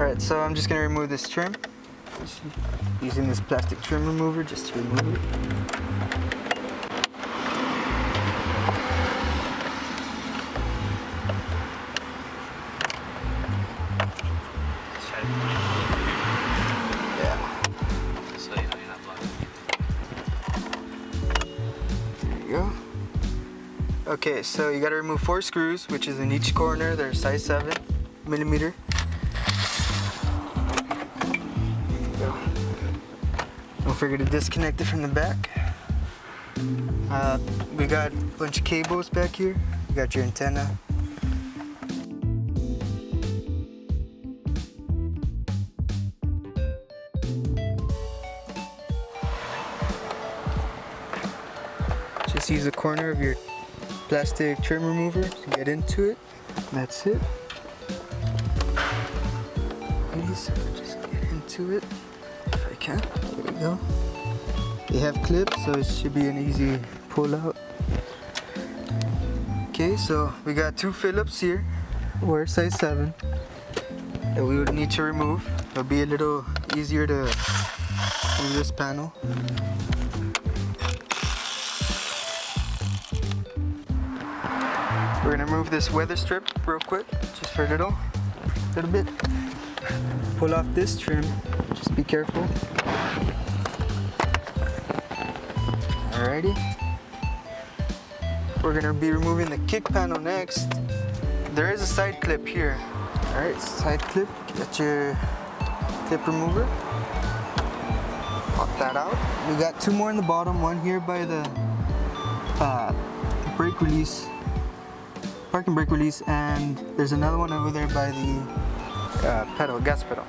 Alright, so I'm just going to remove this trim. Using this plastic trim remover just to remove it. Yeah. So you know you're not blocking. There you go. Okay, so you got to remove 4 screws, which is in each corner. They're size 7mm. Don't forget to disconnect it from the back. We got a bunch of cables back here. You got your antenna. Just use the corner of your plastic trim remover to get into it. That's it. So just get into it if I can. There we go. They have clips, so it should be an easy pull out. Okay, so we got 2 Phillips here. We're size 7 that we would need to remove. It'll be a little easier to move this panel. We're gonna remove this weather strip real quick, just for a little bit. Pull off this trim, just be careful. Alrighty. We're gonna be removing the kick panel next. There is a side clip here. Alright, side clip, get your clip remover. Pop that out. We got 2 more in the bottom, one here by the brake release, parking brake release, and there's another one over there by the gas pedal.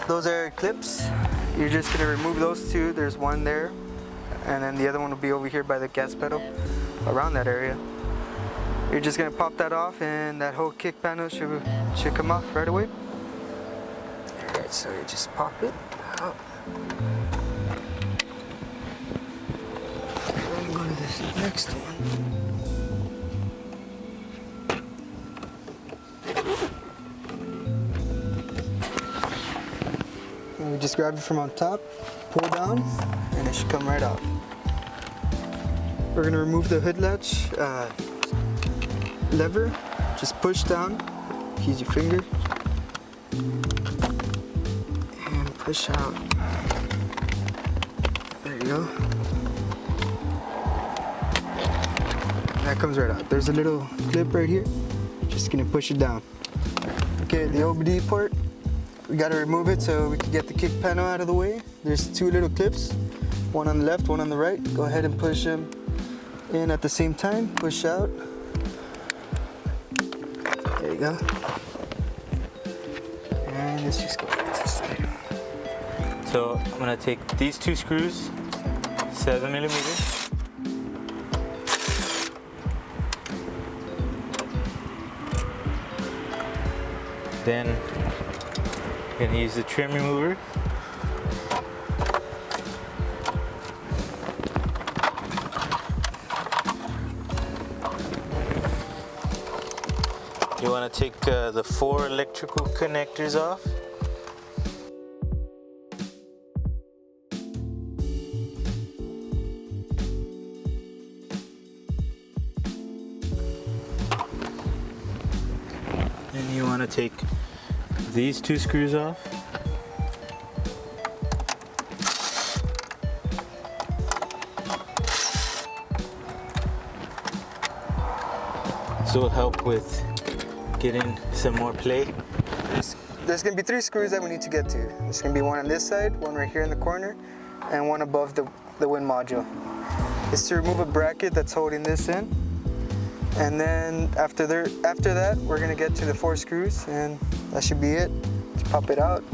Those are clips. You're just gonna remove those 2. There's one there, and then the other one will be over here by the gas pedal, around that area. You're just gonna pop that off, and that whole kick panel should come off right away. Alright, so you just pop it out. Then go to this next one. We just grab it from on top, pull down, and it should come right off. We're gonna remove the hood latch lever. Just push down, use your finger, and push out. There you go. And that comes right out. There's a little clip right here. Just gonna push it down. Okay, the OBD port. We gotta remove it so we can get the kick panel out of the way. There's 2 little clips, one on the left, one on the right. Go ahead and push them in at the same time. Push out. There you go. And let's just go back to this side. So I'm gonna take these 2 screws, 7mm. Then I'm gonna use the trim remover. You want to take the 4 electrical connectors off. Then you want to take these 2 screws off. This will help with getting some more play. There's gonna be 3 screws that we need to get to. There's gonna be one on this side, one right here in the corner, and one above the wind module. It's to remove a bracket that's holding this in. And then after that, we're gonna get to the 4 screws, and that should be it. Just pop it out.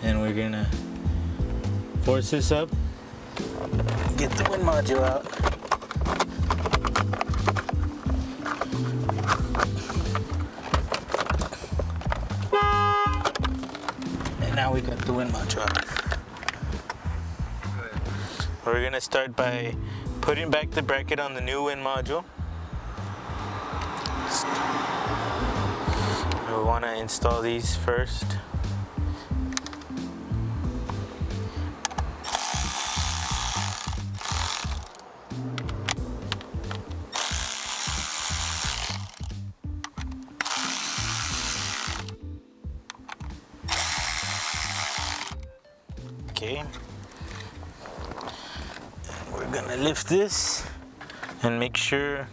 And we're gonna force this up, get the wind module out. And now we got the wind module out. We're gonna start by putting back the bracket on the new wind module. we want to install these first. Okay. We're gonna lift this and make sure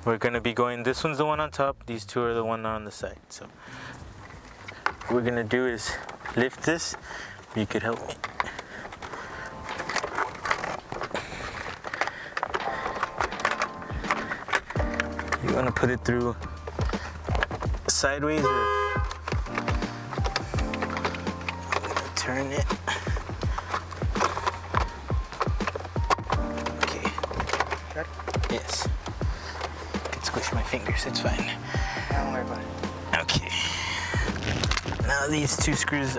we're gonna be going, this one's the one on top, these two are the one on the side. So what we're gonna do is lift this. You could help me. You wanna put it through sideways or turn it. Okay. Yes. I can squish my fingers, it's fine. Don't worry about it. Okay. Now these two screws.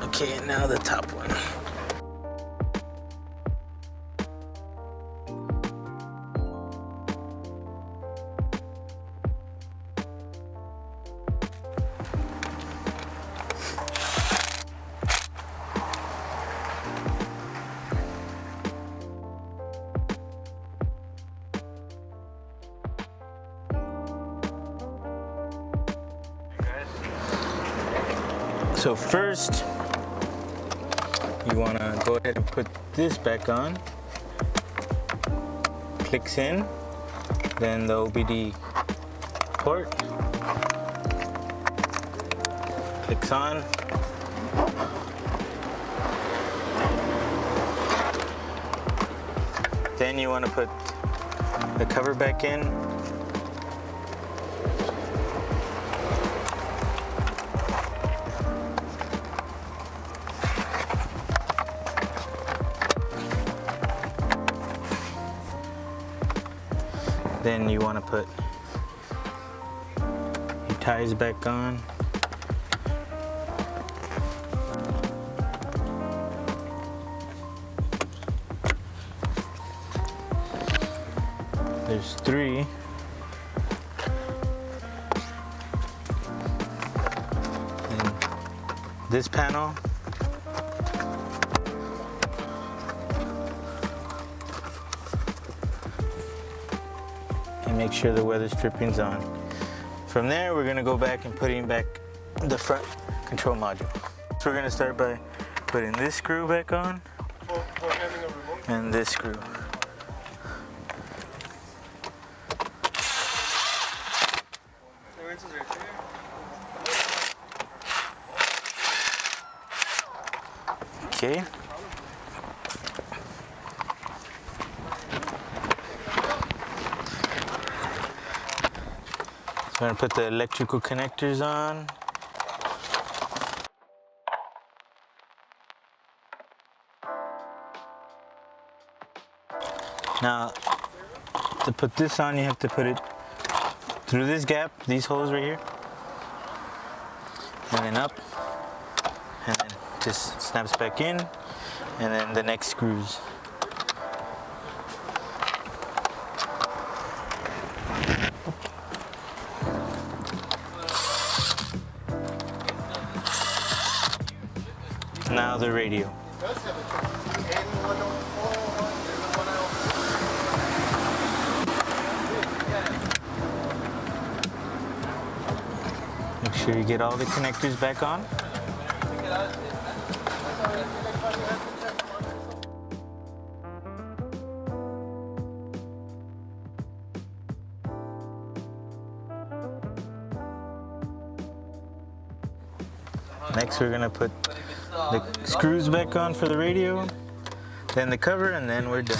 Okay, and now the top one. So first, you want to go ahead and put this back on. Clicks in, then the OBD port clicks on. Then you want to put the cover back in. Then you want to put your ties back on. There's 3. And this panel. And make sure the weather stripping's on. From there, we're gonna go back and putting back the front control module. So we're gonna start by putting this screw back on and this screw. Okay. So I'm gonna put the electrical connectors on. Now, to put this on, you have to put it through this gap, these holes right here, and then up, and then just snaps back in, and then the next screws. Now the radio. Make sure you get all the connectors back on. Next, we're gonna put the screws back on for the radio, then the cover, and then we're done.